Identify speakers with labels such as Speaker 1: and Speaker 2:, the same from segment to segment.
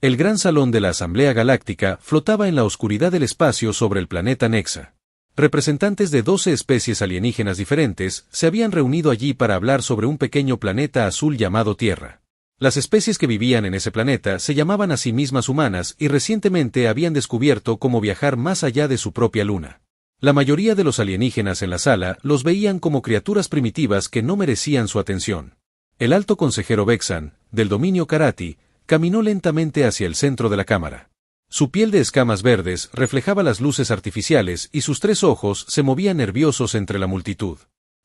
Speaker 1: El gran salón de la Asamblea Galáctica flotaba en la oscuridad del espacio sobre el planeta Nexa. Representantes de 12 especies alienígenas diferentes se habían reunido allí para hablar sobre un pequeño planeta azul llamado Tierra. Las especies que vivían en ese planeta se llamaban a sí mismas humanas y recientemente habían descubierto cómo viajar más allá de su propia luna. La mayoría de los alienígenas en la sala los veían como criaturas primitivas que no merecían su atención. El alto consejero Vexan, del dominio Karati, caminó lentamente hacia el centro de la cámara. Su piel de escamas verdes reflejaba las luces artificiales y sus 3 ojos se movían nerviosos entre la multitud.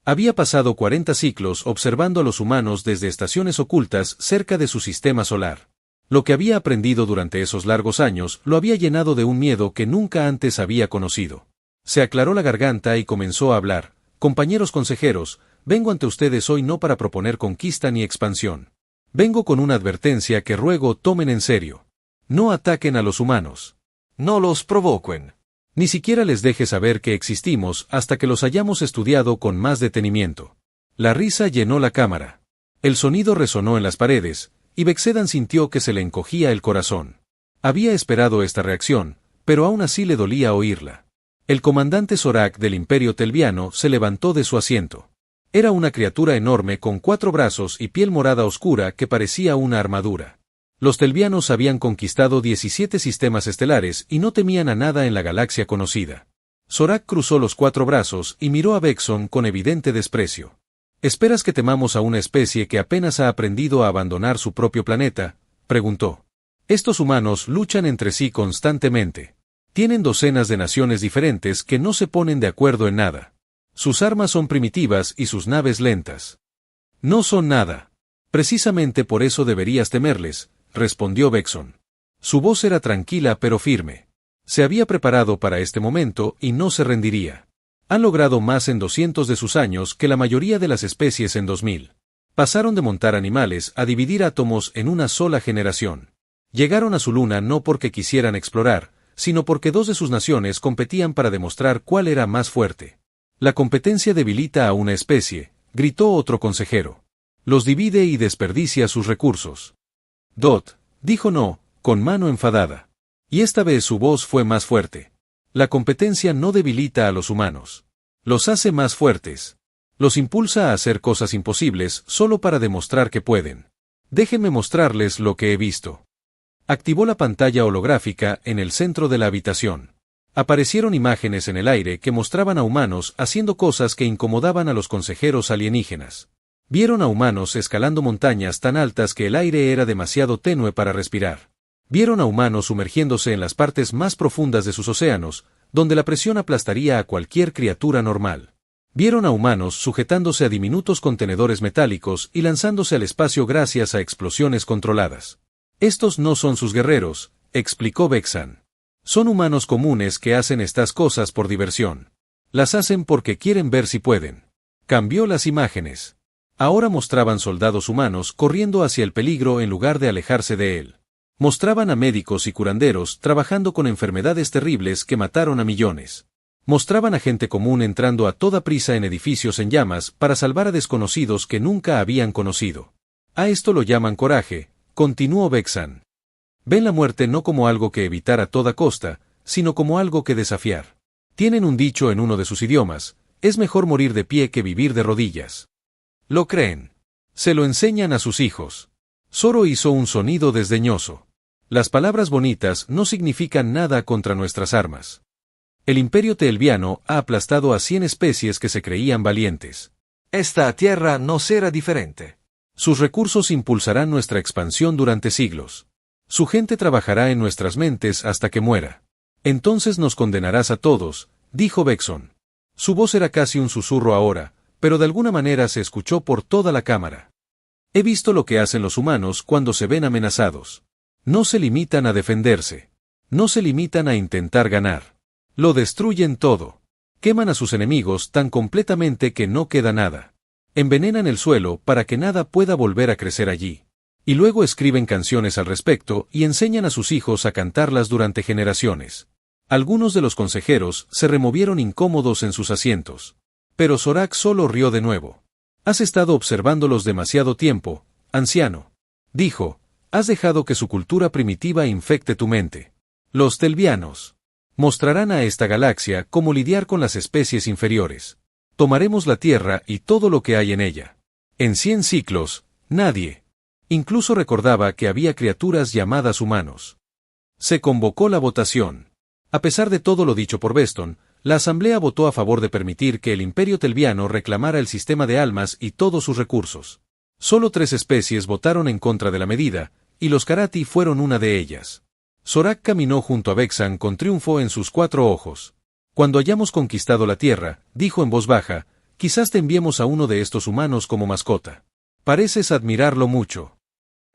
Speaker 1: Había pasado 40 ciclos observando a los humanos desde estaciones ocultas cerca de su sistema solar. Lo que había aprendido durante esos largos años lo había llenado de un miedo que nunca antes había conocido. Se aclaró la garganta y comenzó a hablar. Compañeros consejeros, vengo ante ustedes hoy no para proponer conquista ni expansión. Vengo con una advertencia que ruego tomen en serio. No ataquen a los humanos. No los provoquen. Ni siquiera les deje saber que existimos hasta que los hayamos estudiado con más detenimiento. La risa llenó la cámara. El sonido resonó en las paredes, y Vexedan sintió que se le encogía el corazón. Había esperado esta reacción, pero aún así le dolía oírla. El comandante Zorak del Imperio Telviano se levantó de su asiento. Era una criatura enorme con 4 brazos y piel morada oscura que parecía una armadura. Los telvianos habían conquistado 17 sistemas estelares y no temían a nada en la galaxia conocida. Zorak cruzó los 4 brazos y miró a Vexon con evidente desprecio. ¿Esperas que temamos a una especie que apenas ha aprendido a abandonar su propio planeta?, preguntó. Estos humanos luchan entre sí constantemente. Tienen docenas de naciones diferentes que no se ponen de acuerdo en nada. Sus armas son primitivas y sus naves lentas. No son nada. Precisamente por eso deberías temerles, respondió Vexon. Su voz era tranquila pero firme. Se había preparado para este momento y no se rendiría. Han logrado más en 200 de sus años que la mayoría de las especies en 2000. Pasaron de montar animales a dividir átomos en una sola generación. Llegaron a su luna no porque quisieran explorar, sino porque 2 de sus naciones competían para demostrar cuál era más fuerte. La competencia debilita a una especie, gritó otro consejero. Los divide y desperdicia sus recursos. Dot, dijo No, con mano enfadada. Y esta vez su voz fue más fuerte. La competencia no debilita a los humanos. Los hace más fuertes. Los impulsa a hacer cosas imposibles solo para demostrar que pueden. Déjenme mostrarles lo que he visto. Activó la pantalla holográfica en el centro de la habitación. Aparecieron imágenes en el aire que mostraban a humanos haciendo cosas que incomodaban a los consejeros alienígenas. Vieron a humanos escalando montañas tan altas que el aire era demasiado tenue para respirar. Vieron a humanos sumergiéndose en las partes más profundas de sus océanos, donde la presión aplastaría a cualquier criatura normal. Vieron a humanos sujetándose a diminutos contenedores metálicos y lanzándose al espacio gracias a explosiones controladas. Estos no son sus guerreros, explicó Vexan. Son humanos comunes que hacen estas cosas por diversión. Las hacen porque quieren ver si pueden. Cambió las imágenes. Ahora mostraban soldados humanos corriendo hacia el peligro en lugar de alejarse de él. Mostraban a médicos y curanderos trabajando con enfermedades terribles que mataron a millones. Mostraban a gente común entrando a toda prisa en edificios en llamas para salvar a desconocidos que nunca habían conocido. A esto lo llaman coraje, continuó Vexan. Ven la muerte no como algo que evitar a toda costa, sino como algo que desafiar. Tienen un dicho en uno de sus idiomas, es mejor morir de pie que vivir de rodillas. Lo creen. Se lo enseñan a sus hijos. Zoro hizo un sonido desdeñoso. Las palabras bonitas no significan nada contra nuestras armas. El Imperio Telviano ha aplastado a 100 especies que se creían valientes. Esta tierra no será diferente. Sus recursos impulsarán nuestra expansión durante siglos. Su gente trabajará en nuestras mentes hasta que muera. Entonces nos condenarás a todos, dijo Vexon. Su voz era casi un susurro ahora, pero de alguna manera se escuchó por toda la cámara. He visto lo que hacen los humanos cuando se ven amenazados. No se limitan a defenderse. No se limitan a intentar ganar. Lo destruyen todo. Queman a sus enemigos tan completamente que no queda nada. Envenenan el suelo para que nada pueda volver a crecer allí. Y luego escriben canciones al respecto y enseñan a sus hijos a cantarlas durante generaciones. Algunos de los consejeros se removieron incómodos en sus asientos. Pero Zorak solo rió de nuevo. Has estado observándolos demasiado tiempo, anciano. Dijo, Has dejado que su cultura primitiva infecte tu mente. Los telvianos mostrarán a esta galaxia cómo lidiar con las especies inferiores. Tomaremos la Tierra y todo lo que hay en ella. En 100 ciclos, nadie incluso recordaba que había criaturas llamadas humanos. Se convocó la votación. A pesar de todo lo dicho por Beston, la Asamblea votó a favor de permitir que el Imperio Telviano reclamara el sistema de almas y todos sus recursos. Solo 3 especies votaron en contra de la medida, y los Karati fueron una de ellas. Zorak caminó junto a Vexan con triunfo en sus 4 ojos. Cuando hayamos conquistado la Tierra, dijo en voz baja, quizás te enviemos a uno de estos humanos como mascota. Pareces admirarlo mucho.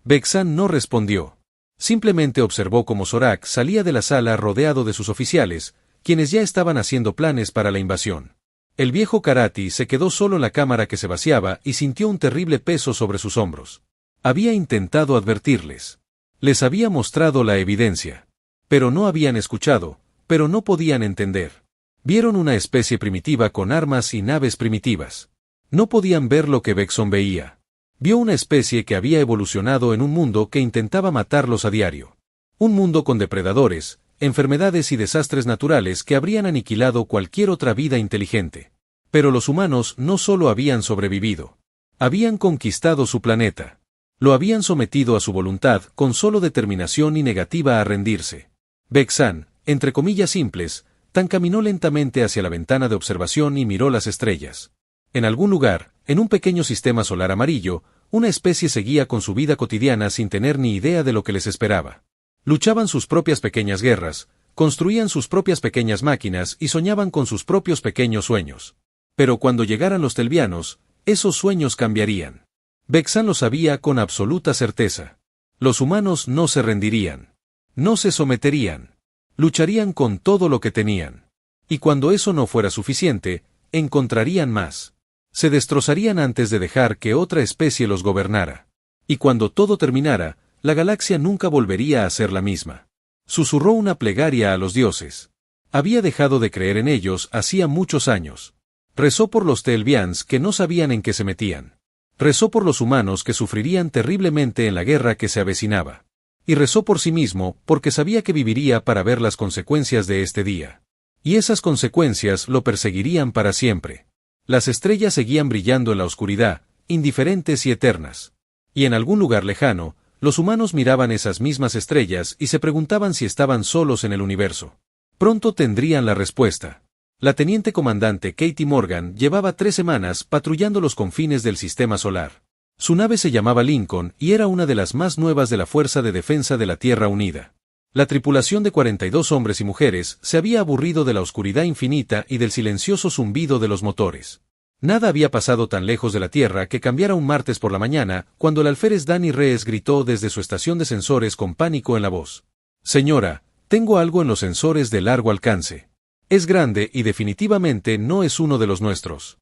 Speaker 1: Vexan no respondió. Simplemente observó cómo Zorak salía de la sala rodeado de sus oficiales, quienes ya estaban haciendo planes para la invasión. El viejo Karati se quedó solo en la cámara que se vaciaba y sintió un terrible peso sobre sus hombros. Había intentado advertirles. Les había mostrado la evidencia. Pero no habían escuchado, pero no podían entender. Vieron una especie primitiva con armas y naves primitivas. No podían ver lo que Vexon veía. Vio una especie que había evolucionado en un mundo que intentaba matarlos a diario. Un mundo con depredadores, enfermedades y desastres naturales que habrían aniquilado cualquier otra vida inteligente. Pero los humanos no solo habían sobrevivido. Habían conquistado su planeta. Lo habían sometido a su voluntad con solo determinación y negativa a rendirse. Vexan, entre comillas simples, tan caminó lentamente hacia la ventana de observación y miró las estrellas. En algún lugar, en un pequeño sistema solar amarillo, una especie seguía con su vida cotidiana sin tener ni idea de lo que les esperaba. Luchaban sus propias pequeñas guerras, construían sus propias pequeñas máquinas y soñaban con sus propios pequeños sueños. Pero cuando llegaran los telvianos, esos sueños cambiarían. Vexan lo sabía con absoluta certeza. Los humanos no se rendirían. No se someterían. Lucharían con todo lo que tenían. Y cuando eso no fuera suficiente, encontrarían más. Se destrozarían antes de dejar que otra especie los gobernara. Y cuando todo terminara, la galaxia nunca volvería a ser la misma. Susurró una plegaria a los dioses. Había dejado de creer en ellos hacía muchos años. Rezó por los Telvians que no sabían en qué se metían. Rezó por los humanos que sufrirían terriblemente en la guerra que se avecinaba. Y rezó por sí mismo porque sabía que viviría para ver las consecuencias de este día. Y esas consecuencias lo perseguirían para siempre. Las estrellas seguían brillando en la oscuridad, indiferentes y eternas. Y en algún lugar lejano, los humanos miraban esas mismas estrellas y se preguntaban si estaban solos en el universo. Pronto tendrían la respuesta. La teniente comandante Katie Morgan llevaba 3 semanas patrullando los confines del sistema solar. Su nave se llamaba Lincoln y era una de las más nuevas de la Fuerza de Defensa de la Tierra Unida. La tripulación de 42 hombres y mujeres se había aburrido de la oscuridad infinita y del silencioso zumbido de los motores. Nada había pasado tan lejos de la Tierra que cambiara un martes por la mañana, cuando el alférez Danny Reyes gritó desde su estación de sensores con pánico en la voz. «Señora, tengo algo en los sensores de largo alcance. Es grande y definitivamente no es uno de los nuestros».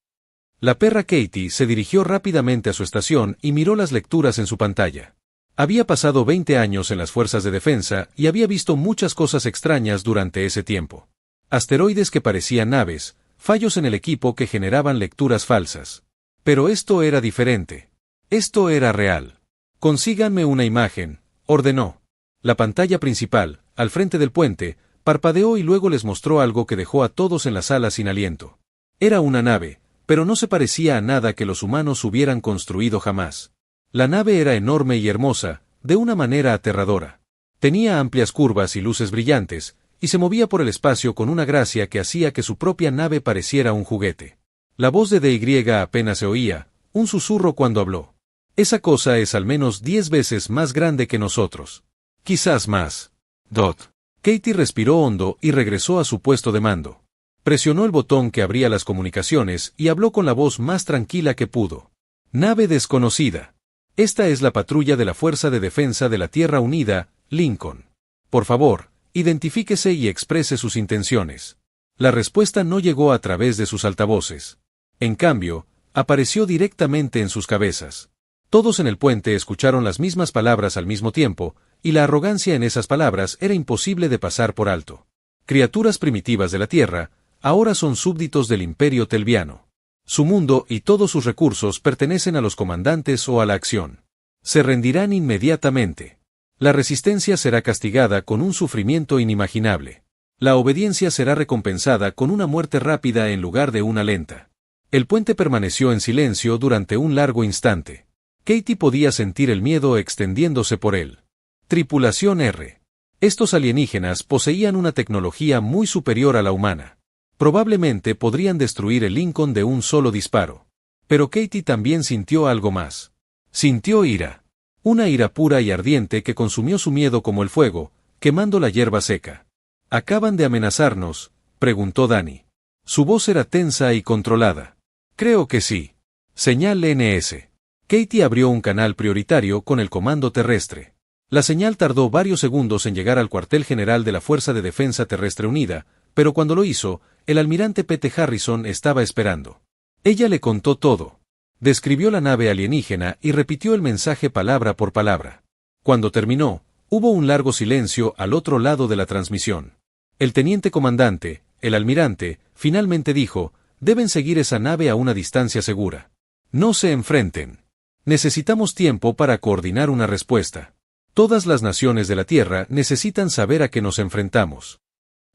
Speaker 1: La perra Katie se dirigió rápidamente a su estación y miró las lecturas en su pantalla. Había pasado 20 años en las fuerzas de defensa y había visto muchas cosas extrañas durante ese tiempo. Asteroides que parecían naves, fallos en el equipo que generaban lecturas falsas. Pero esto era diferente. Esto era real. «Consíganme una imagen», ordenó. La pantalla principal, al frente del puente, parpadeó y luego les mostró algo que dejó a todos en la sala sin aliento. Era una nave, pero no se parecía a nada que los humanos hubieran construido jamás. La nave era enorme y hermosa, de una manera aterradora. Tenía amplias curvas y luces brillantes, y se movía por el espacio con una gracia que hacía que su propia nave pareciera un juguete. La voz de DY apenas se oía, un susurro cuando habló. «Esa cosa es al menos 10 veces más grande que nosotros. Quizás más». Katie respiró hondo y regresó a su puesto de mando. Presionó el botón que abría las comunicaciones y habló con la voz más tranquila que pudo. «Nave desconocida. Esta es la patrulla de la Fuerza de Defensa de la Tierra Unida, Lincoln. Por favor, identifíquese y exprese sus intenciones». La respuesta no llegó a través de sus altavoces. En cambio, apareció directamente en sus cabezas. Todos en el puente escucharon las mismas palabras al mismo tiempo, y la arrogancia en esas palabras era imposible de pasar por alto. Criaturas primitivas de la Tierra, ahora son súbditos del Imperio Telviano. Su mundo y todos sus recursos pertenecen a los comandantes o a la acción. Se rendirán inmediatamente. La resistencia será castigada con un sufrimiento inimaginable. La obediencia será recompensada con una muerte rápida en lugar de una lenta. El puente permaneció en silencio durante un largo instante. Katie podía sentir el miedo extendiéndose por él. Tripulación R. Estos alienígenas poseían una tecnología muy superior a la humana. Probablemente podrían destruir el Lincoln de un solo disparo. Pero Katie también sintió algo más. Sintió ira. Una ira pura y ardiente que consumió su miedo como el fuego, quemando la hierba seca. ¿Acaban de amenazarnos?, preguntó Danny. Su voz era tensa y controlada. Creo que sí. Señal NS. Katie abrió un canal prioritario con el comando terrestre. La señal tardó varios segundos en llegar al cuartel general de la Fuerza de Defensa Terrestre Unida, pero cuando lo hizo, el almirante P.T. Harrison estaba esperando. Ella le contó todo. Describió la nave alienígena y repitió el mensaje palabra por palabra. Cuando terminó, hubo un largo silencio al otro lado de la transmisión. El teniente comandante, el almirante, finalmente dijo: deben seguir esa nave a una distancia segura. No se enfrenten. Necesitamos tiempo para coordinar una respuesta. Todas las naciones de la Tierra necesitan saber a qué nos enfrentamos.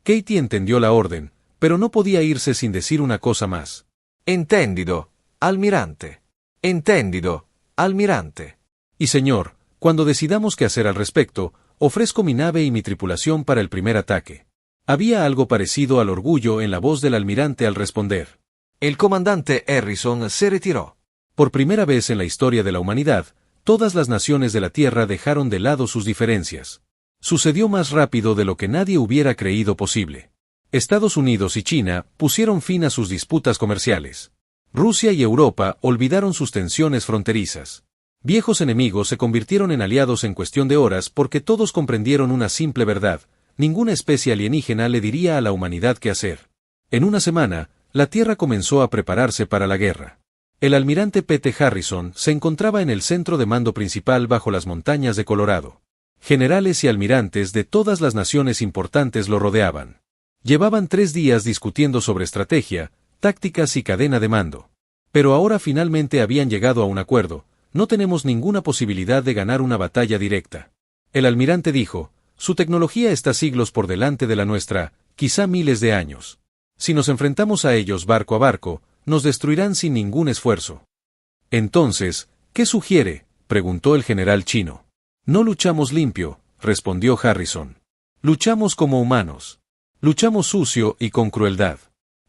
Speaker 1: Katie entendió la orden, pero no podía irse sin decir una cosa más. Entendido, almirante. Entendido, almirante. Y señor, cuando decidamos qué hacer al respecto, ofrezco mi nave y mi tripulación para el primer ataque. Había algo parecido al orgullo en la voz del almirante al responder. El comandante Harrison se retiró. Por primera vez en la historia de la humanidad, todas las naciones de la Tierra dejaron de lado sus diferencias. Sucedió más rápido de lo que nadie hubiera creído posible. Estados Unidos y China pusieron fin a sus disputas comerciales. Rusia y Europa olvidaron sus tensiones fronterizas. Viejos enemigos se convirtieron en aliados en cuestión de horas porque todos comprendieron una simple verdad: ninguna especie alienígena le diría a la humanidad qué hacer. En una semana, la Tierra comenzó a prepararse para la guerra. El almirante P.T. Harrison se encontraba en el centro de mando principal bajo las montañas de Colorado. Generales y almirantes de todas las naciones importantes lo rodeaban. Llevaban 3 días discutiendo sobre estrategia, tácticas y cadena de mando. Pero ahora finalmente habían llegado a un acuerdo: no tenemos ninguna posibilidad de ganar una batalla directa. El almirante dijo: su tecnología está siglos por delante de la nuestra, quizá miles de años. Si nos enfrentamos a ellos barco a barco, nos destruirán sin ningún esfuerzo. Entonces, ¿qué sugiere?, preguntó el general chino. No luchamos limpio, respondió Harrison. Luchamos como humanos. Luchamos sucio y con crueldad.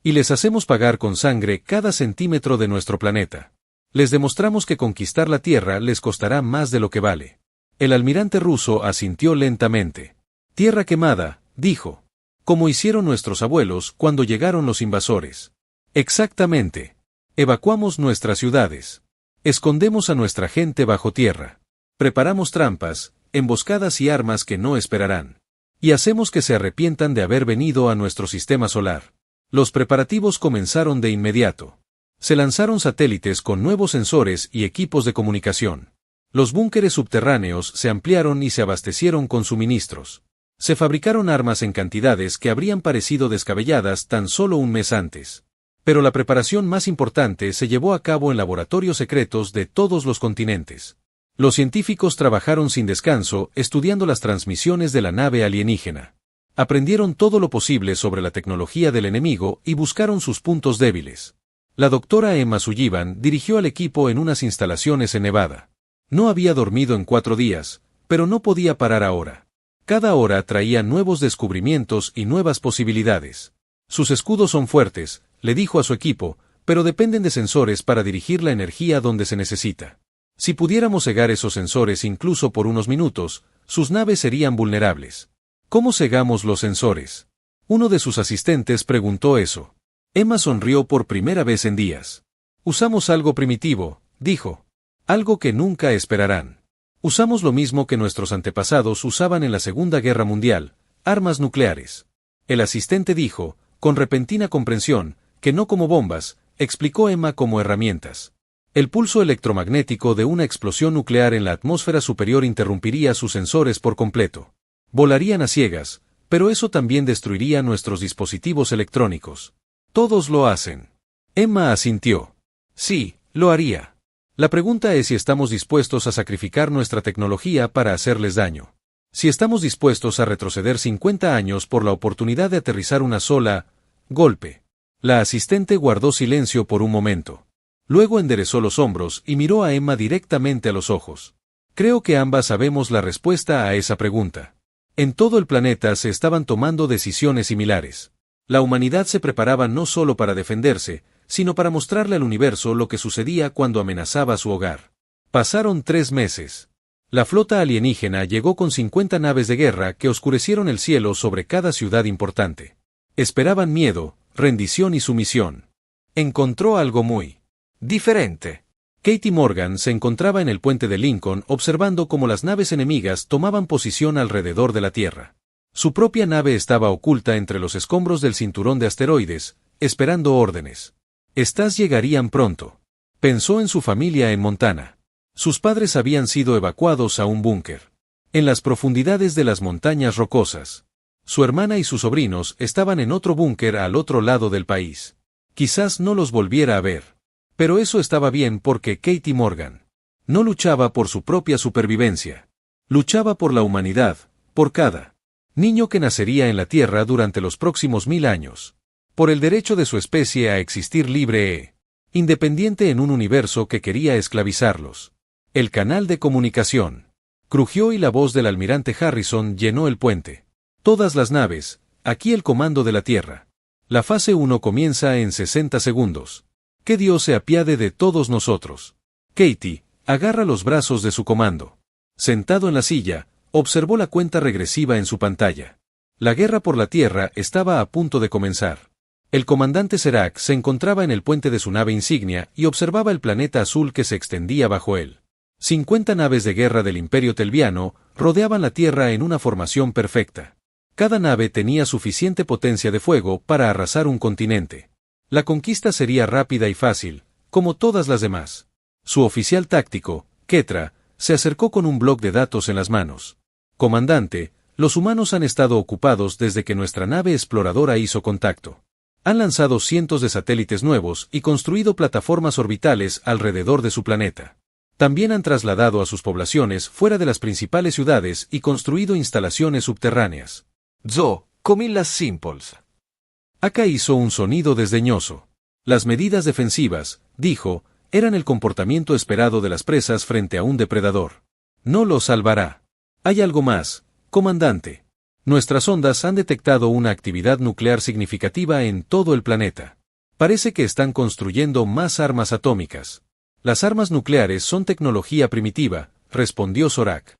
Speaker 1: Y les hacemos pagar con sangre cada centímetro de nuestro planeta. Les demostramos que conquistar la Tierra les costará más de lo que vale. El almirante ruso asintió lentamente. Tierra quemada, dijo. Como hicieron nuestros abuelos cuando llegaron los invasores. Exactamente. Evacuamos nuestras ciudades. Escondemos a nuestra gente bajo tierra. Preparamos trampas, emboscadas y armas que no esperarán. Y hacemos que se arrepientan de haber venido a nuestro sistema solar. Los preparativos comenzaron de inmediato. Se lanzaron satélites con nuevos sensores y equipos de comunicación. Los búnkeres subterráneos se ampliaron y se abastecieron con suministros. Se fabricaron armas en cantidades que habrían parecido descabelladas tan solo un mes antes. Pero la preparación más importante se llevó a cabo en laboratorios secretos de todos los continentes. Los científicos trabajaron sin descanso estudiando las transmisiones de la nave alienígena. Aprendieron todo lo posible sobre la tecnología del enemigo y buscaron sus puntos débiles. La doctora Emma Sullivan dirigió al equipo en unas instalaciones en Nevada. No había dormido en 4 días, pero no podía parar ahora. Cada hora traía nuevos descubrimientos y nuevas posibilidades. Sus escudos son fuertes, le dijo a su equipo, pero dependen de sensores para dirigir la energía donde se necesita. Si pudiéramos cegar esos sensores incluso por unos minutos, sus naves serían vulnerables. ¿Cómo cegamos los sensores? Uno de sus asistentes preguntó eso. Emma sonrió por primera vez en días. Usamos algo primitivo, dijo. Algo que nunca esperarán. Usamos lo mismo que nuestros antepasados usaban en la Segunda Guerra Mundial, armas nucleares. El asistente dijo, con repentina comprensión, que no como bombas, explicó Emma, como herramientas. El pulso electromagnético de una explosión nuclear en la atmósfera superior interrumpiría sus sensores por completo. Volarían a ciegas, pero eso también destruiría nuestros dispositivos electrónicos. Todos lo hacen. Emma asintió. Sí, lo haría. La pregunta es si estamos dispuestos a sacrificar nuestra tecnología para hacerles daño. Si estamos dispuestos a retroceder 50 años por la oportunidad de aterrizar una sola golpe. La asistente guardó silencio por un momento. Luego enderezó los hombros y miró a Emma directamente a los ojos. Creo que ambas sabemos la respuesta a esa pregunta. En todo el planeta se estaban tomando decisiones similares. La humanidad se preparaba no solo para defenderse, sino para mostrarle al universo lo que sucedía cuando amenazaba su hogar. Pasaron 3 meses. La flota alienígena llegó con 50 naves de guerra que oscurecieron el cielo sobre cada ciudad importante. Esperaban miedo, rendición y sumisión. Encontró algo muy diferente. Katie Morgan se encontraba en el puente de Lincoln observando cómo las naves enemigas tomaban posición alrededor de la Tierra. Su propia nave estaba oculta entre los escombros del cinturón de asteroides, esperando órdenes. Estas llegarían pronto. Pensó en su familia en Montana. Sus padres habían sido evacuados a un búnker en las profundidades de las montañas rocosas. Su hermana y sus sobrinos estaban en otro búnker al otro lado del país. Quizás no los volviera a ver. Pero eso estaba bien porque Katie Morgan no luchaba por su propia supervivencia. Luchaba por la humanidad, por cada niño que nacería en la Tierra durante los próximos 1000 años. Por el derecho de su especie a existir libre e independiente en un universo que quería esclavizarlos. El canal de comunicación crujió y la voz del almirante Harrison llenó el puente. Todas las naves, aquí el comando de la Tierra. La fase 1 comienza en 60 segundos. Que Dios se apiade de todos nosotros. Katie, agarra los brazos de su comando. Sentado en la silla, observó la cuenta regresiva en su pantalla. La guerra por la Tierra estaba a punto de comenzar. El comandante Serac se encontraba en el puente de su nave insignia y observaba el planeta azul que se extendía bajo él. 50 naves de guerra del Imperio Telviano rodeaban la Tierra en una formación perfecta. Cada nave tenía suficiente potencia de fuego para arrasar un continente. La conquista sería rápida y fácil, como todas las demás. Su oficial táctico, Ketra, se acercó con un bloc de datos en las manos. Comandante, los humanos han estado ocupados desde que nuestra nave exploradora hizo contacto. Han lanzado cientos de satélites nuevos y construido plataformas orbitales alrededor de su planeta. También han trasladado a sus poblaciones fuera de las principales ciudades y construido instalaciones subterráneas. Zo, Comillas Simples. Aka hizo un sonido desdeñoso. Las medidas defensivas, dijo, eran el comportamiento esperado de las presas frente a un depredador. No lo salvará. Hay algo más, comandante. Nuestras ondas han detectado una actividad nuclear significativa en todo el planeta. Parece que están construyendo más armas atómicas. Las armas nucleares son tecnología primitiva, respondió Zorak.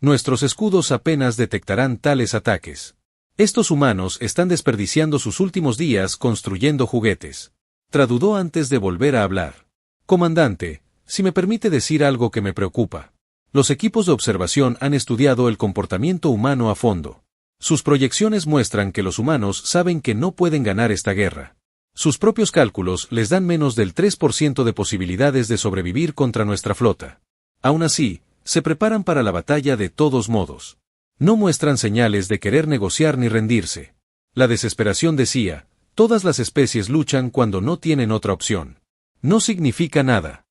Speaker 1: Nuestros escudos apenas detectarán tales ataques. Estos humanos están desperdiciando sus últimos días construyendo juguetes. Tradudó antes de volver a hablar. Comandante, si me permite decir algo que me preocupa. Los equipos de observación han estudiado el comportamiento humano a fondo. Sus proyecciones muestran que los humanos saben que no pueden ganar esta guerra. Sus propios cálculos les dan menos del 3% de posibilidades de sobrevivir contra nuestra flota. Aún así, se preparan para la batalla de todos modos. No muestran señales de querer negociar ni rendirse. La desesperación decía, todas las especies luchan cuando no tienen otra opción. No significa nada.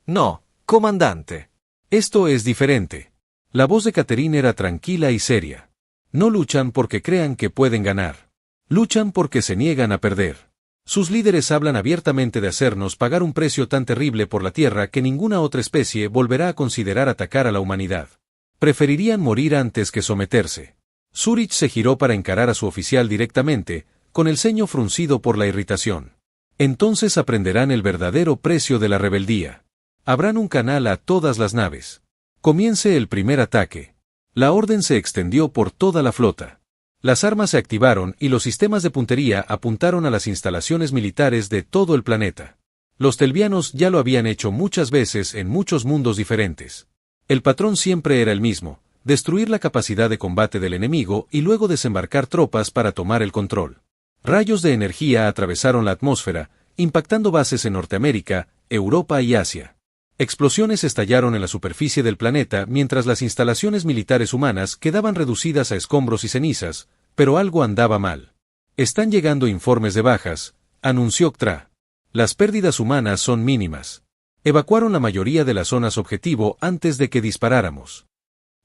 Speaker 1: No, comandante. Esto es diferente. La voz de Catherine era tranquila y seria. No luchan porque crean que pueden ganar. Luchan porque se niegan a perder. Sus líderes hablan abiertamente de hacernos pagar un precio tan terrible por la Tierra que ninguna otra especie volverá a considerar atacar a la humanidad. Preferirían morir antes que someterse. Zurich se giró para encarar a su oficial directamente, con el ceño fruncido por la irritación. Entonces aprenderán el verdadero precio de la rebeldía. Abran un canal a todas las naves. Comience el primer ataque. La orden se extendió por toda la flota. Las armas se activaron y los sistemas de puntería apuntaron a las instalaciones militares de todo el planeta. Los telvianos ya lo habían hecho muchas veces en muchos mundos diferentes. El patrón siempre era el mismo, destruir la capacidad de combate del enemigo y luego desembarcar tropas para tomar el control. Rayos de energía atravesaron la atmósfera, impactando bases en Norteamérica, Europa y Asia. Explosiones estallaron en la superficie del planeta mientras las instalaciones militares humanas quedaban reducidas a escombros y cenizas, pero algo andaba mal. Están llegando informes de bajas, anunció Ktra. Las pérdidas humanas son mínimas. Evacuaron la mayoría de las zonas objetivo antes de que disparáramos.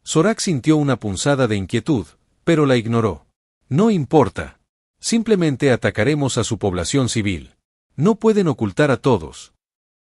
Speaker 1: Zorak sintió una punzada de inquietud, pero la ignoró. No importa. Simplemente atacaremos a su población civil. No pueden ocultar a todos.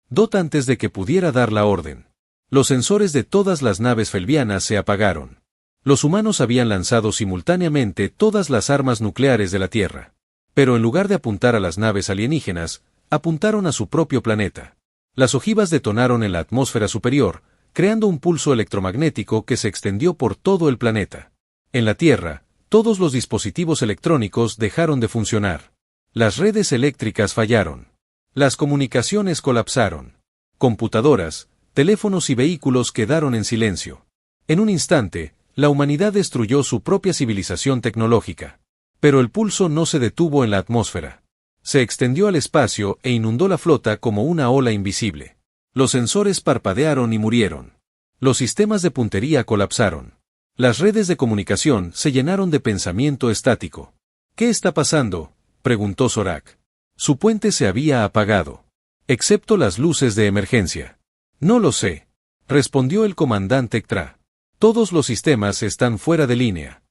Speaker 1: Dot antes de que pudiera dar la orden. Los sensores de todas las naves felvianas se apagaron. Los humanos habían lanzado simultáneamente todas las armas nucleares de la Tierra. Pero en lugar de apuntar a las naves alienígenas, apuntaron a su propio planeta. Las ojivas detonaron en la atmósfera superior, creando un pulso electromagnético que se extendió por todo el planeta. En la Tierra, todos los dispositivos electrónicos dejaron de funcionar. Las redes eléctricas fallaron. Las comunicaciones colapsaron. Computadoras, teléfonos y vehículos quedaron en silencio. En un instante, la humanidad destruyó su propia civilización tecnológica. Pero el pulso no se detuvo en la atmósfera. Se extendió al espacio e inundó la flota como una ola invisible. Los sensores parpadearon y murieron. Los sistemas de puntería colapsaron. Las redes de comunicación se llenaron de pensamiento estático. ¿Qué está pasando?, preguntó Zorak. Su puente se había apagado. Excepto las luces de emergencia. No lo sé, respondió el comandante Ktra. Todos los sistemas están fuera de línea.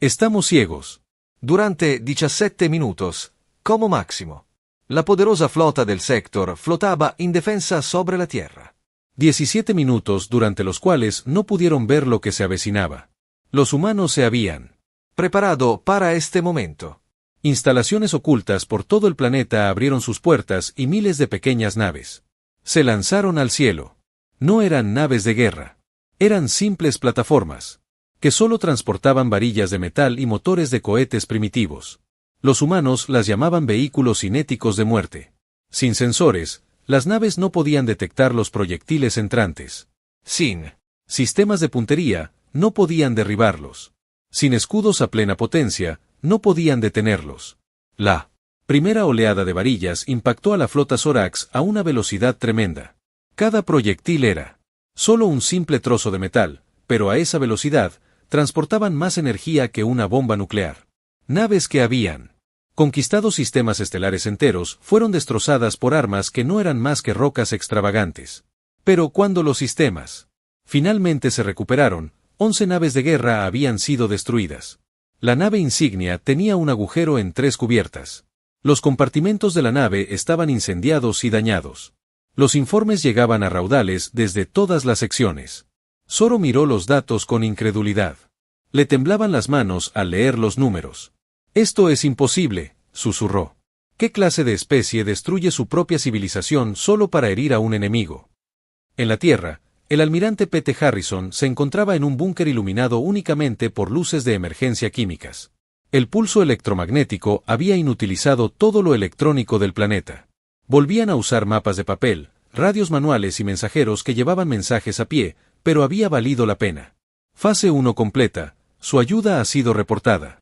Speaker 1: Estamos ciegos.
Speaker 2: Durante 17 minutos, como máximo, la poderosa flota del Sector flotaba indefensa sobre la Tierra.
Speaker 1: 17 minutos durante los cuales no pudieron ver lo que se avecinaba. Los humanos se habían
Speaker 2: preparado para este momento.
Speaker 1: Instalaciones ocultas por todo el planeta abrieron sus puertas y miles de pequeñas naves se lanzaron al cielo. No eran naves de guerra. Eran simples plataformas que solo transportaban varillas de metal y motores de cohetes primitivos. Los humanos las llamaban vehículos cinéticos de muerte. Sin sensores, las naves no podían detectar los proyectiles entrantes. Sin sistemas de puntería, no podían derribarlos. Sin escudos a plena potencia, no podían detenerlos. La primera oleada de varillas impactó a la flota Zorax a una velocidad tremenda. Cada proyectil era solo un simple trozo de metal, pero a esa velocidad, transportaban más energía que una bomba nuclear. Naves que habían conquistado sistemas estelares enteros fueron destrozadas por armas que no eran más que rocas extravagantes. Pero cuando los sistemas finalmente se recuperaron, 11 naves de guerra habían sido destruidas. La nave insignia tenía un agujero en 3 cubiertas. Los compartimentos de la nave estaban incendiados y dañados. Los informes llegaban a raudales desde todas las secciones. Zoro miró los datos con incredulidad. Le temblaban las manos al leer los números. «Esto es imposible», susurró. «¿Qué clase de especie destruye su propia civilización solo para herir a un enemigo?». En la Tierra, el almirante P.T. Harrison se encontraba en un búnker iluminado únicamente por luces de emergencia químicas. El pulso electromagnético había inutilizado todo lo electrónico del planeta. Volvían a usar mapas de papel, radios manuales y mensajeros que llevaban mensajes a pie, pero había valido la pena. Fase 1 completa, su ayuda ha sido reportada.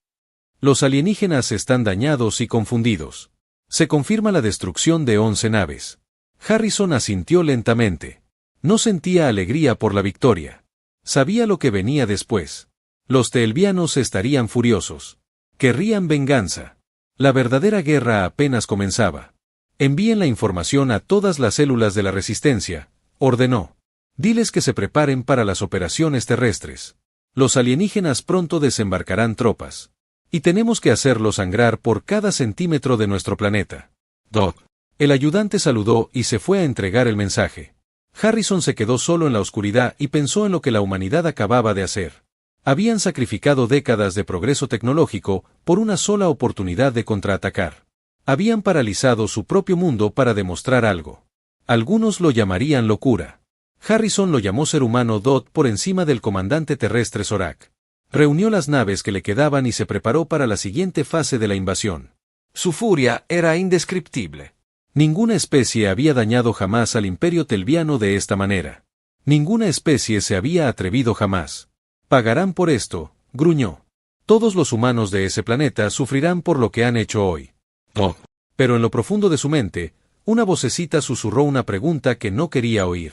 Speaker 1: Los alienígenas están dañados y confundidos. Se confirma la destrucción de 11 naves. Harrison asintió lentamente. No sentía alegría por la victoria. Sabía lo que venía después. Los teelvianos estarían furiosos. Querrían venganza. La verdadera guerra apenas comenzaba. Envíen la información a todas las células de la resistencia, ordenó. Diles que se preparen para las operaciones terrestres. Los alienígenas pronto desembarcarán tropas. Y tenemos que hacerlo sangrar por cada centímetro de nuestro planeta. Doc. El ayudante saludó y se fue a entregar el mensaje. Harrison se quedó solo en la oscuridad y pensó en lo que la humanidad acababa de hacer. Habían sacrificado décadas de progreso tecnológico por una sola oportunidad de contraatacar. Habían paralizado su propio mundo para demostrar algo. Algunos lo llamarían locura. Harrison lo llamó ser humano Dot por encima del comandante terrestre Zorak. Reunió las naves que le quedaban y se preparó para la siguiente fase de la invasión.
Speaker 2: Su furia era indescriptible.
Speaker 1: Ninguna especie había dañado jamás al imperio telviano de esta manera. Ninguna especie se había atrevido jamás. Pagarán por esto, gruñó. Todos los humanos de ese planeta sufrirán por lo que han hecho hoy. Oh. Pero en lo profundo de su mente, una vocecita susurró una pregunta que no quería oír.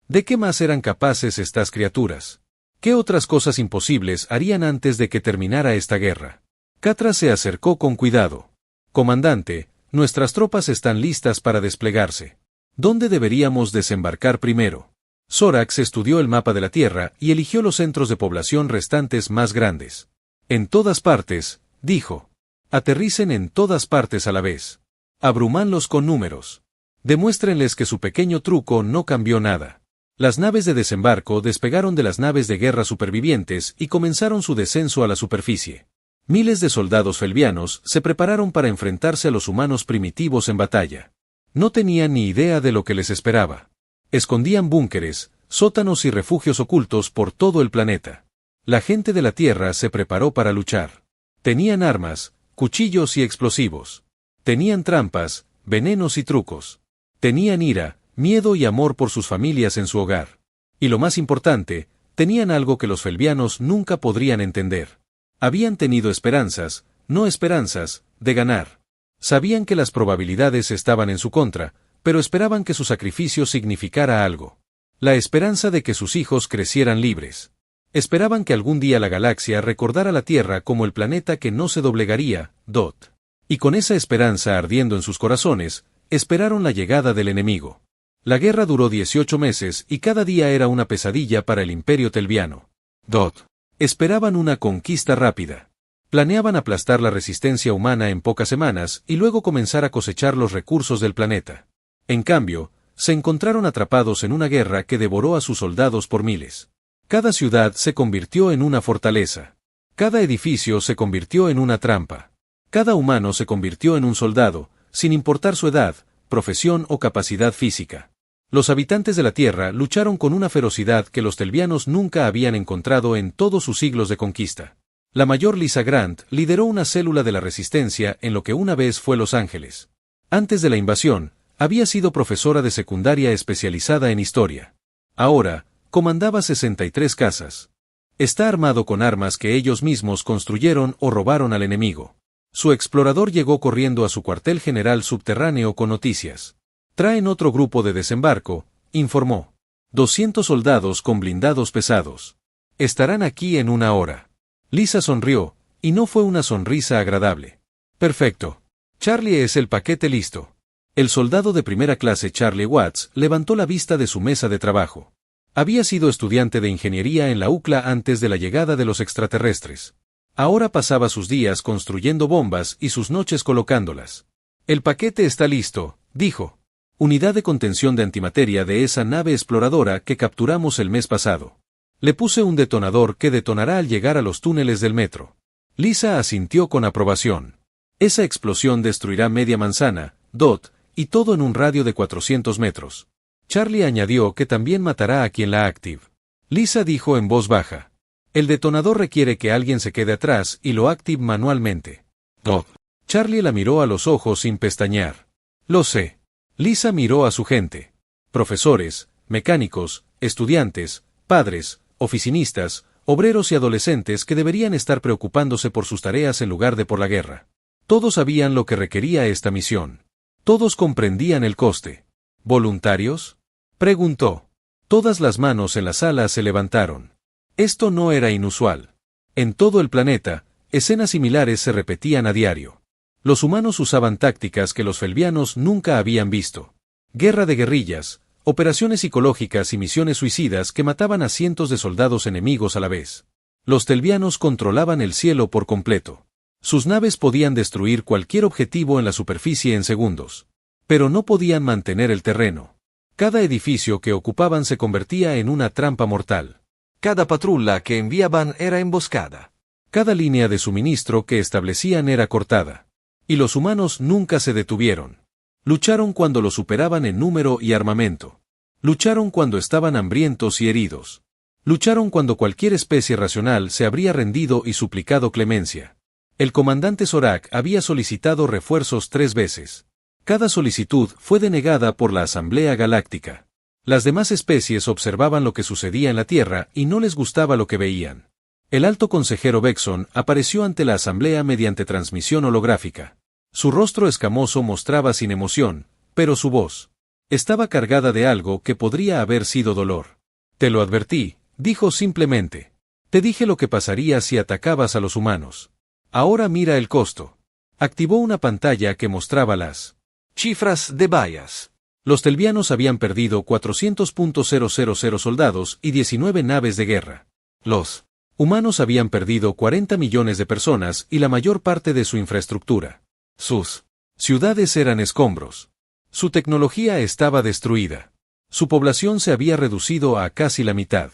Speaker 1: ¿De qué más eran capaces estas criaturas? ¿Qué otras cosas imposibles harían antes de que terminara esta guerra? Catra se acercó con cuidado. Comandante, nuestras tropas están listas para desplegarse. ¿Dónde deberíamos desembarcar primero? Zorax estudió el mapa de la Tierra y eligió los centros de población restantes más grandes. En todas partes, dijo. Aterricen en todas partes a la vez. Abrumanlos con números. Demuéstrenles que su pequeño truco no cambió nada. Las naves de desembarco despegaron de las naves de guerra supervivientes y comenzaron su descenso a la superficie. Miles de soldados felvianos se prepararon para enfrentarse a los humanos primitivos en batalla. No tenían ni idea de lo que les esperaba. Escondían búnkeres, sótanos y refugios ocultos por todo el planeta. La gente de la Tierra se preparó para luchar. Tenían armas, cuchillos y explosivos. Tenían trampas, venenos y trucos. Tenían ira, miedo y amor por sus familias en su hogar. Y lo más importante, tenían algo que los felvianos nunca podrían entender. Habían tenido esperanzas, no esperanzas, de ganar. Sabían que las probabilidades estaban en su contra, pero esperaban que su sacrificio significara algo. La esperanza de que sus hijos crecieran libres. Esperaban que algún día la galaxia recordara la Tierra como el planeta que no se doblegaría, Dot. Y con esa esperanza ardiendo en sus corazones, esperaron la llegada del enemigo. La guerra duró 18 meses y cada día era una pesadilla para el imperio telviano. Dot. Esperaban una conquista rápida. Planeaban aplastar la resistencia humana en pocas semanas y luego comenzar a cosechar los recursos del planeta. En cambio, se encontraron atrapados en una guerra que devoró a sus soldados por miles. Cada ciudad se convirtió en una fortaleza. Cada edificio se convirtió en una trampa. Cada humano se convirtió en un soldado, sin importar su edad, profesión o capacidad física. Los habitantes de la Tierra lucharon con una ferocidad que los telvianos nunca habían encontrado en todos sus siglos de conquista. La mayor Lisa Grant lideró una célula de la resistencia en lo que una vez fue Los Ángeles. Antes de la invasión, había sido profesora de secundaria especializada en historia. Ahora, comandaba 63 casas. Está armado con armas que ellos mismos construyeron o robaron al enemigo. Su explorador llegó corriendo a su cuartel general subterráneo con noticias. Traen otro grupo de desembarco, informó. 200 soldados con blindados pesados. Estarán aquí en una hora. Lisa sonrió, y no fue una sonrisa agradable. Perfecto. Charlie, es el paquete listo. El soldado de primera clase Charlie Watts levantó la vista de su mesa de trabajo. Había sido estudiante de ingeniería en la UCLA antes de la llegada de los extraterrestres. Ahora pasaba sus días construyendo bombas y sus noches colocándolas. El paquete está listo, dijo. Unidad de contención de antimateria de esa nave exploradora que capturamos el mes pasado. Le puse un detonador que detonará al llegar a los túneles del metro. Lisa asintió con aprobación. Esa explosión destruirá media manzana, Dot, y todo en un radio de 400 metros. Charlie añadió que también matará a quien la active. Lisa dijo en voz baja. El detonador requiere que alguien se quede atrás y lo active manualmente. Dot. Charlie la miró a los ojos sin pestañear. Lo sé. Lisa miró a su gente. Profesores, mecánicos, estudiantes, padres, oficinistas, obreros y adolescentes que deberían estar preocupándose por sus tareas en lugar de por la guerra. Todos sabían lo que requería esta misión. Todos comprendían el coste. ¿Voluntarios?, preguntó. Todas las manos en la sala se levantaron. Esto no era inusual. En todo el planeta, escenas similares se repetían a diario. Los humanos usaban tácticas que los felvianos nunca habían visto. Guerra de guerrillas, operaciones psicológicas y misiones suicidas que mataban a cientos de soldados enemigos a la vez. Los telvianos controlaban el cielo por completo. Sus naves podían destruir cualquier objetivo en la superficie en segundos. Pero no podían mantener el terreno. Cada edificio que ocupaban se convertía en una trampa mortal.
Speaker 2: Cada patrulla que enviaban era emboscada.
Speaker 1: Cada línea de suministro que establecían era cortada. Y los humanos nunca se detuvieron. Lucharon cuando los superaban en número y armamento. Lucharon cuando estaban hambrientos y heridos. Lucharon cuando cualquier especie racional se habría rendido y suplicado clemencia. El comandante Zorak había solicitado refuerzos 3 veces. Cada solicitud fue denegada por la Asamblea Galáctica. Las demás especies observaban lo que sucedía en la Tierra y no les gustaba lo que veían. El alto consejero Bexon apareció ante la Asamblea mediante transmisión holográfica. Su rostro escamoso mostraba sin emoción, pero su voz estaba cargada de algo que podría haber sido dolor. Te lo advertí, dijo simplemente. Te dije lo que pasaría si atacabas a los humanos. Ahora mira el costo. Activó una pantalla que mostraba las
Speaker 2: cifras de Bayas.
Speaker 1: Los telvianos habían perdido 400.000 soldados y 19 naves de guerra. Los humanos habían perdido 40 millones de personas y la mayor parte de su infraestructura. Sus ciudades eran escombros. Su tecnología estaba destruida. Su población se había reducido a casi la mitad.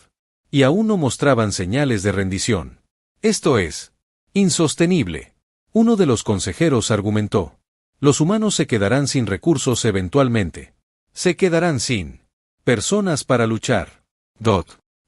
Speaker 1: Y aún no mostraban señales de rendición. Esto es insostenible. Uno de los consejeros argumentó. Los humanos se quedarán sin recursos eventualmente. Se quedarán sin personas para luchar.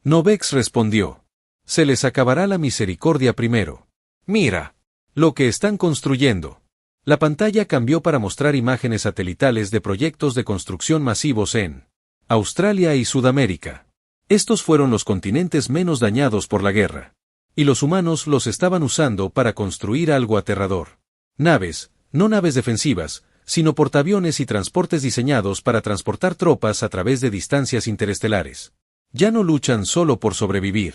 Speaker 1: Novex respondió. Se les acabará la misericordia primero. Mira lo que están construyendo. La pantalla cambió para mostrar imágenes satelitales de proyectos de construcción masivos en Australia y Sudamérica. Estos fueron los continentes menos dañados por la guerra. Y los humanos los estaban usando para construir algo aterrador. Naves, no naves defensivas, sino portaaviones y transportes diseñados para transportar tropas a través de distancias interestelares. Ya no luchan solo por sobrevivir.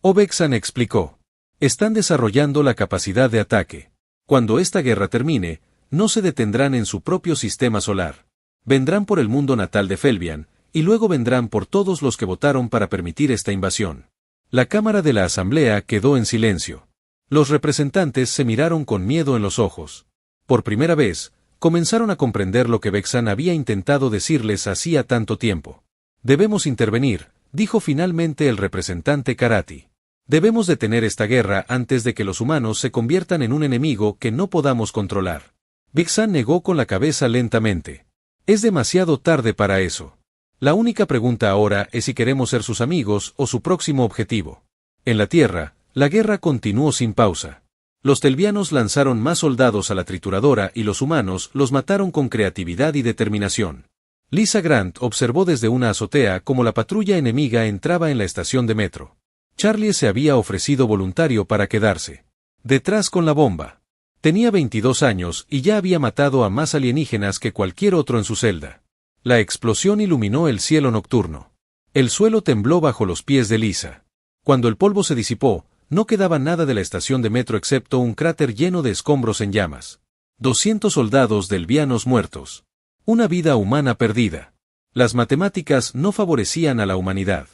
Speaker 1: Ovexan explicó. Están desarrollando la capacidad de ataque. Cuando esta guerra termine, no se detendrán en su propio sistema solar. Vendrán por el mundo natal de Felvian, y luego vendrán por todos los que votaron para permitir esta invasión. La Cámara de la Asamblea quedó en silencio. Los representantes se miraron con miedo en los ojos. Por primera vez, comenzaron a comprender lo que Vexan había intentado decirles hacía tanto tiempo. Debemos intervenir, dijo finalmente el representante Karati. Debemos detener esta guerra antes de que los humanos se conviertan en un enemigo que no podamos controlar. Vexan negó con la cabeza lentamente. Es demasiado tarde para eso. La única pregunta ahora es si queremos ser sus amigos o su próximo objetivo. En la Tierra, la guerra continuó sin pausa. Los telvianos lanzaron más soldados a la trituradora y los humanos los mataron con creatividad y determinación. Lisa Grant observó desde una azotea cómo la patrulla enemiga entraba en la estación de metro. Charlie se había ofrecido voluntario para quedarse detrás con la bomba. Tenía 22 años y ya había matado a más alienígenas que cualquier otro en su celda. La explosión iluminó el cielo nocturno. El suelo tembló bajo los pies de Lisa. Cuando el polvo se disipó, no quedaba nada de la estación de metro excepto un cráter lleno de escombros en llamas. 200 soldados delvianos muertos. Una vida humana perdida. Las matemáticas no favorecían a la humanidad.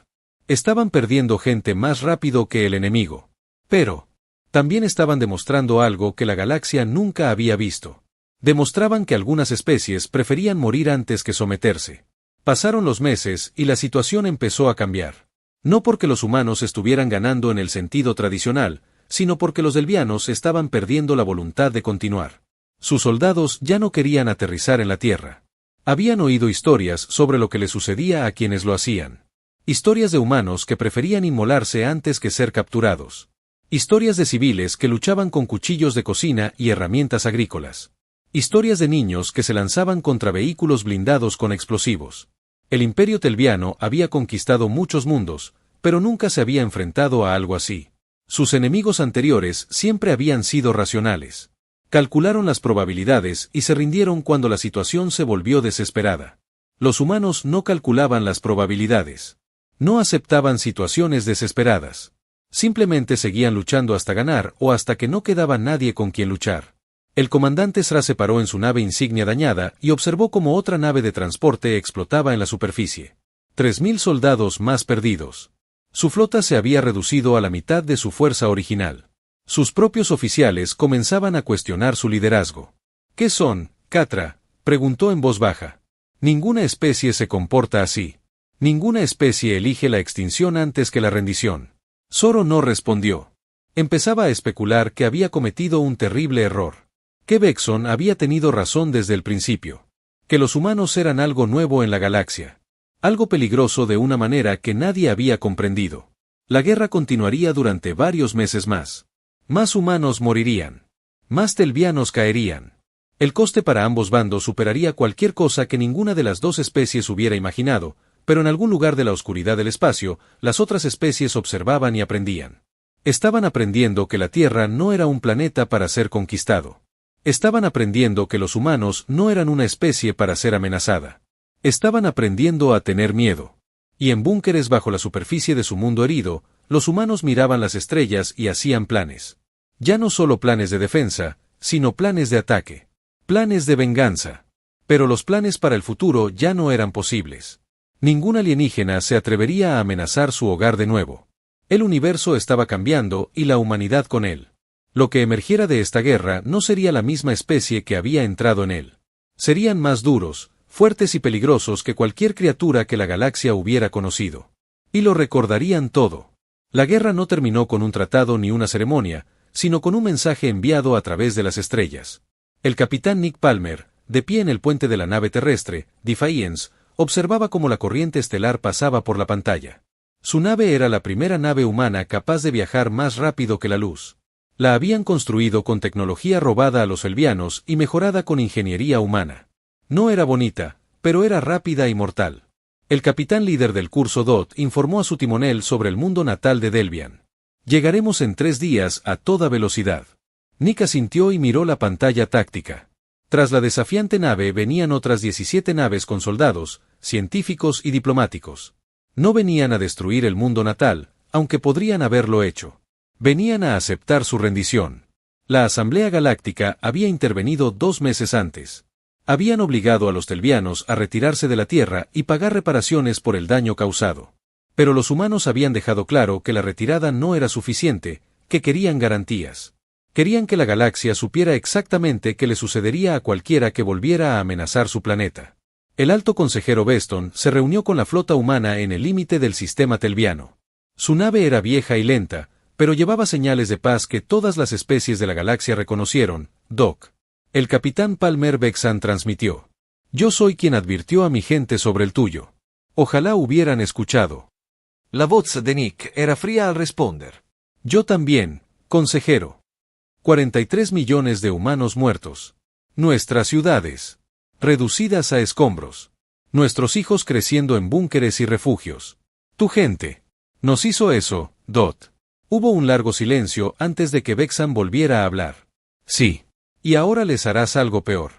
Speaker 1: Estaban perdiendo gente más rápido que el enemigo. Pero también estaban demostrando algo que la galaxia nunca había visto. Demostraban que algunas especies preferían morir antes que someterse. Pasaron los meses y la situación empezó a cambiar. No porque los humanos estuvieran ganando en el sentido tradicional, sino porque los delvianos estaban perdiendo la voluntad de continuar. Sus soldados ya no querían aterrizar en la Tierra. Habían oído historias sobre lo que le sucedía a quienes lo hacían. Historias de humanos que preferían inmolarse antes que ser capturados. Historias de civiles que luchaban con cuchillos de cocina y herramientas agrícolas. Historias de niños que se lanzaban contra vehículos blindados con explosivos. El imperio telviano había conquistado muchos mundos, pero nunca se había enfrentado a algo así. Sus enemigos anteriores siempre habían sido racionales. Calcularon las probabilidades y se rindieron cuando la situación se volvió desesperada. Los humanos no calculaban las probabilidades. No aceptaban situaciones desesperadas. Simplemente seguían luchando hasta ganar o hasta que no quedaba nadie con quien luchar. El comandante Sra se paró en su nave insignia dañada y observó cómo otra nave de transporte explotaba en la superficie. 3.000 soldados más perdidos. Su flota se había reducido a la mitad de su fuerza original. Sus propios oficiales comenzaban a cuestionar su liderazgo. ¿Qué son, Catra?, preguntó en voz baja. Ninguna especie se comporta así. Ninguna especie elige la extinción antes que la rendición. Zoro no respondió. Empezaba a especular que había cometido un terrible error. Que Vexon había tenido razón desde el principio. Que los humanos eran algo nuevo en la galaxia. Algo peligroso de una manera que nadie había comprendido. La guerra continuaría durante varios meses más. Más humanos morirían. Más telvianos caerían. El coste para ambos bandos superaría cualquier cosa que ninguna de las dos especies hubiera imaginado, pero en algún lugar de la oscuridad del espacio, las otras especies observaban y aprendían. Estaban aprendiendo que la Tierra no era un planeta para ser conquistado. Estaban aprendiendo que los humanos no eran una especie para ser amenazada. Estaban aprendiendo a tener miedo. Y en búnkeres bajo la superficie de su mundo herido, los humanos miraban las estrellas y hacían planes. Ya no solo planes de defensa, sino planes de ataque. Planes de venganza. Pero los planes para el futuro ya no eran posibles. Ningún alienígena se atrevería a amenazar su hogar de nuevo. El universo estaba cambiando y la humanidad con él. Lo que emergiera de esta guerra no sería la misma especie que había entrado en él. Serían más duros, fuertes y peligrosos que cualquier criatura que la galaxia hubiera conocido. Y lo recordarían todo. La guerra no terminó con un tratado ni una ceremonia, sino con un mensaje enviado a través de las estrellas. El capitán Nick Palmer, de pie en el puente de la nave terrestre, Defiance, observaba cómo la corriente estelar pasaba por la pantalla. Su nave era la primera nave humana capaz de viajar más rápido que la luz. La habían construido con tecnología robada a los elvianos y mejorada con ingeniería humana. No era bonita, pero era rápida y mortal. El capitán líder del curso DOT informó a su timonel sobre el mundo natal de Delvian. Llegaremos en 3 días a toda velocidad. Nick asintió y miró la pantalla táctica. Tras la desafiante nave venían otras 17 naves con soldados, científicos y diplomáticos. No venían a destruir el mundo natal, aunque podrían haberlo hecho. Venían a aceptar su rendición. La Asamblea Galáctica había intervenido 2 meses antes. Habían obligado a los telvianos a retirarse de la Tierra y pagar reparaciones por el daño causado. Pero los humanos habían dejado claro que la retirada no era suficiente, que querían garantías. Querían que la galaxia supiera exactamente qué le sucedería a cualquiera que volviera a amenazar su planeta. El alto consejero Beston se reunió con la flota humana en el límite del sistema telviano. Su nave era vieja y lenta, pero llevaba señales de paz que todas las especies de la galaxia reconocieron. Doc. El capitán Palmer Vexan transmitió. Yo soy quien advirtió a mi gente sobre el tuyo. Ojalá hubieran escuchado.
Speaker 2: La voz de Nick era fría al responder.
Speaker 1: Yo también, consejero. 43 millones de humanos muertos. Nuestras ciudades reducidas a escombros. Nuestros hijos creciendo en búnkeres y refugios. Tu gente nos hizo eso, Dot. Hubo un largo silencio antes de que Vexan volviera a hablar. Sí. Y ahora les harás algo peor.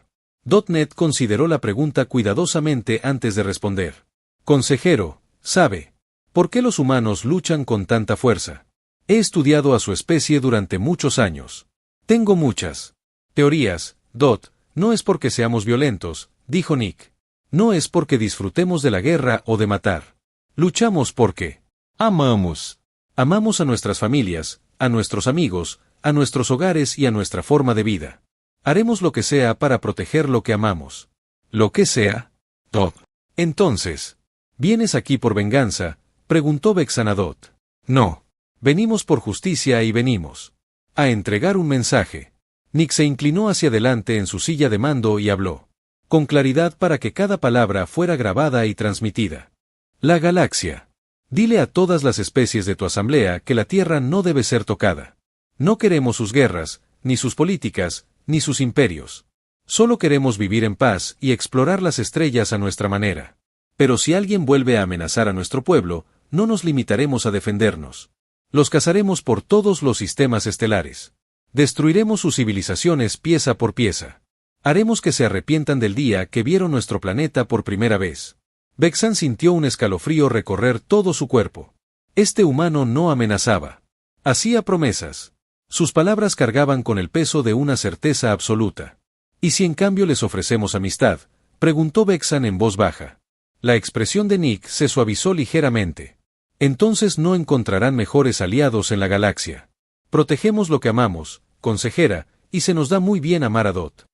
Speaker 1: .NET consideró la pregunta cuidadosamente antes de responder. Consejero, ¿sabe por qué los humanos luchan con tanta fuerza? He estudiado a su especie durante muchos años. Tengo muchas teorías, Dot. No es porque seamos violentos, dijo Nick. No es porque disfrutemos de la guerra o de matar. Luchamos porque amamos. Amamos a nuestras familias, a nuestros amigos, a nuestros hogares y a nuestra forma de vida. Haremos lo que sea para proteger lo que amamos. ¿Lo que sea? Dot. Entonces, ¿vienes aquí por venganza? Preguntó Vexan a Dot. No. Venimos por justicia y venimos a entregar un mensaje. Nick se inclinó hacia adelante en su silla de mando y habló con claridad para que cada palabra fuera grabada y transmitida. La galaxia. Dile a todas las especies de tu asamblea que la Tierra no debe ser tocada. No queremos sus guerras, ni sus políticas, ni sus imperios. Solo queremos vivir en paz y explorar las estrellas a nuestra manera. Pero si alguien vuelve a amenazar a nuestro pueblo, no nos limitaremos a defendernos. Los cazaremos por todos los sistemas estelares. Destruiremos sus civilizaciones pieza por pieza. Haremos que se arrepientan del día que vieron nuestro planeta por primera vez. Vexan sintió un escalofrío recorrer todo su cuerpo. Este humano no amenazaba. Hacía promesas. Sus palabras cargaban con el peso de una certeza absoluta. ¿Y si en cambio les ofrecemos amistad? Preguntó Vexan en voz baja. La expresión de Nick se suavizó ligeramente. Entonces no encontrarán mejores aliados en la galaxia. Protegemos lo que amamos, consejera, y se nos da muy bien amar a Dot.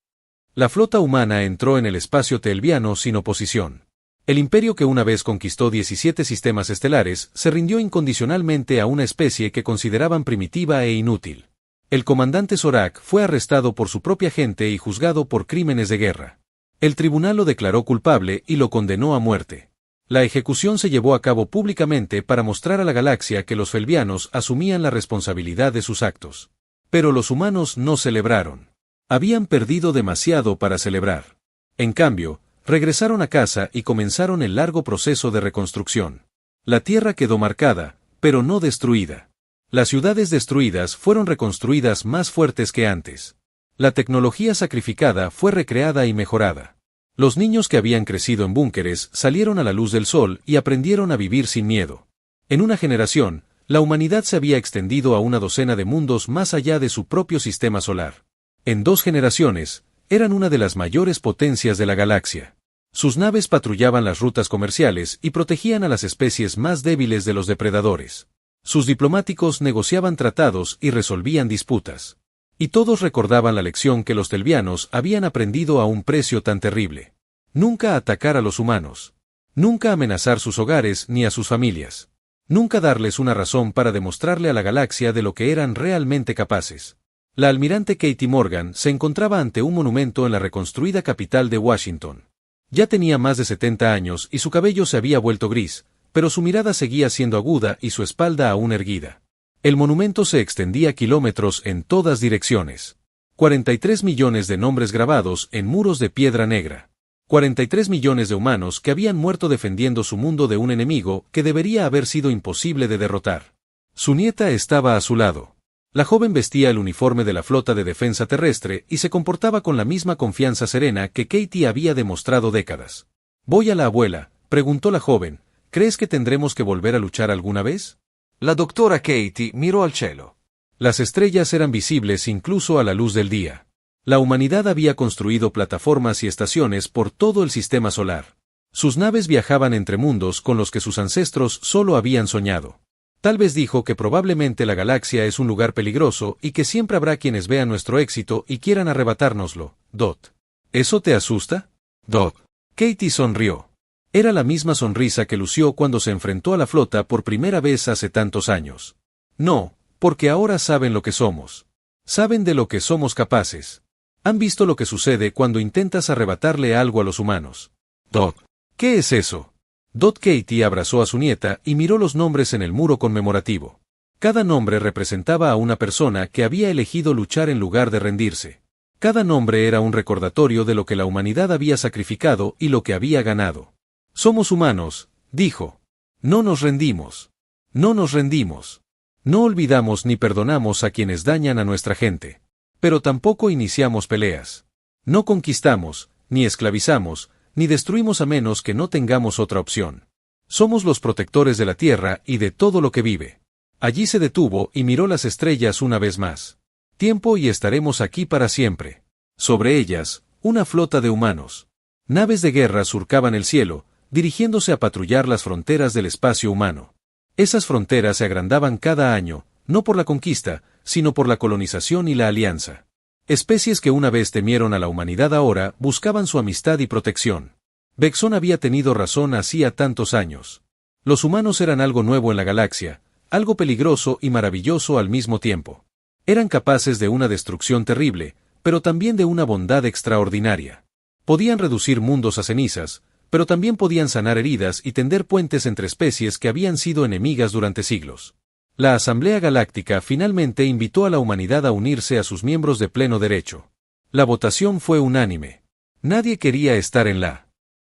Speaker 1: La flota humana entró en el espacio telviano sin oposición. El imperio que una vez conquistó 17 sistemas estelares se rindió incondicionalmente a una especie que consideraban primitiva e inútil. El comandante Zorak fue arrestado por su propia gente y juzgado por crímenes de guerra. El tribunal lo declaró culpable y lo condenó a muerte. La ejecución se llevó a cabo públicamente para mostrar a la galaxia que los felvianos asumían la responsabilidad de sus actos. Pero los humanos no celebraron. Habían perdido demasiado para celebrar. En cambio, regresaron a casa y comenzaron el largo proceso de reconstrucción. La Tierra quedó marcada, pero no destruida. Las ciudades destruidas fueron reconstruidas más fuertes que antes. La tecnología sacrificada fue recreada y mejorada. Los niños que habían crecido en búnkeres salieron a la luz del sol y aprendieron a vivir sin miedo. En una generación, la humanidad se había extendido a una docena de mundos más allá de su propio sistema solar. En 2 generaciones, Eran una de las mayores potencias de la galaxia. Sus naves patrullaban las rutas comerciales y protegían a las especies más débiles de los depredadores. Sus diplomáticos negociaban tratados y resolvían disputas. Y todos recordaban la lección que los telvianos habían aprendido a un precio tan terrible. Nunca atacar a los humanos. Nunca amenazar sus hogares ni a sus familias. Nunca darles una razón para demostrarle a la galaxia de lo que eran realmente capaces. La almirante Katie Morgan se encontraba ante un monumento en la reconstruida capital de Washington. Ya tenía más de 70 años y su cabello se había vuelto gris, pero su mirada seguía siendo aguda y su espalda aún erguida. El monumento se extendía kilómetros en todas direcciones. 43 millones de nombres grabados en muros de piedra negra. 43 millones de humanos que habían muerto defendiendo su mundo de un enemigo que debería haber sido imposible de derrotar. Su nieta estaba a su lado. La joven vestía el uniforme de la Flota de Defensa Terrestre y se comportaba con la misma confianza serena que Katie había demostrado décadas. «¿Voy a la abuela?», preguntó la joven. «¿Crees que tendremos que volver a luchar alguna vez?».
Speaker 2: La doctora Katie miró al cielo.
Speaker 1: Las estrellas eran visibles incluso a la luz del día. La humanidad había construido plataformas y estaciones por todo el sistema solar. Sus naves viajaban entre mundos con los que sus ancestros solo habían soñado. Tal vez dijo que probablemente la galaxia es un lugar peligroso y que siempre habrá quienes vean nuestro éxito y quieran arrebatárnoslo. Dot. ¿Eso te asusta? Dot. Katie sonrió. Era la misma sonrisa que lució cuando se enfrentó a la flota por primera vez hace tantos años. No, porque ahora saben lo que somos. Saben de lo que somos capaces. Han visto lo que sucede cuando intentas arrebatarle algo a los humanos. Dot. ¿Qué es eso? Dot. Katie abrazó a su nieta y miró los nombres en el muro conmemorativo. Cada nombre representaba a una persona que había elegido luchar en lugar de rendirse. Cada nombre era un recordatorio de lo que la humanidad había sacrificado y lo que había ganado. «Somos humanos», dijo. «No nos rendimos. No nos rendimos. No olvidamos ni perdonamos a quienes dañan a nuestra gente. Pero tampoco iniciamos peleas. No conquistamos, ni esclavizamos, ni destruimos a menos que no tengamos otra opción. Somos los protectores de la Tierra y de todo lo que vive». Allí se detuvo y miró las estrellas una vez más. «Tiempo y estaremos aquí para siempre». Sobre ellas, una flota de humanos. Naves de guerra surcaban el cielo, dirigiéndose a patrullar las fronteras del espacio humano. Esas fronteras se agrandaban cada año, no por la conquista, sino por la colonización y la alianza. Especies que una vez temieron a la humanidad ahora buscaban su amistad y protección. Vexón había tenido razón hacía tantos años. Los humanos eran algo nuevo en la galaxia, algo peligroso y maravilloso al mismo tiempo. Eran capaces de una destrucción terrible, pero también de una bondad extraordinaria. Podían reducir mundos a cenizas, pero también podían sanar heridas y tender puentes entre especies que habían sido enemigas durante siglos. La Asamblea Galáctica finalmente invitó a la humanidad a unirse a sus miembros de pleno derecho. La votación fue unánime. Nadie quería estar en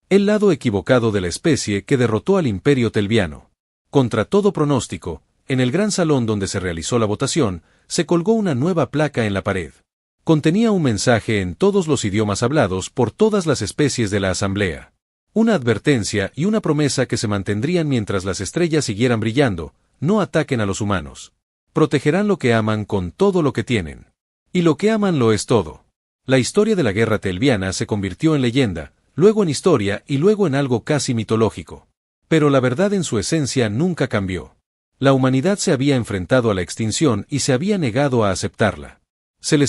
Speaker 1: el lado equivocado de la especie que derrotó al Imperio Telviano. Contra todo pronóstico, en el gran salón donde se realizó la votación, se colgó una nueva placa en la pared. Contenía un mensaje en todos los idiomas hablados por todas las especies de la Asamblea. Una advertencia y una promesa que se mantendrían mientras las estrellas siguieran brillando: no ataquen a los humanos. Protegerán lo que aman con todo lo que tienen. Y lo que aman lo es todo. La historia de la guerra telviana se convirtió en leyenda, luego en historia y luego en algo casi mitológico. Pero la verdad en su esencia nunca cambió. La humanidad se había enfrentado a la extinción y se había negado a aceptarla. Se les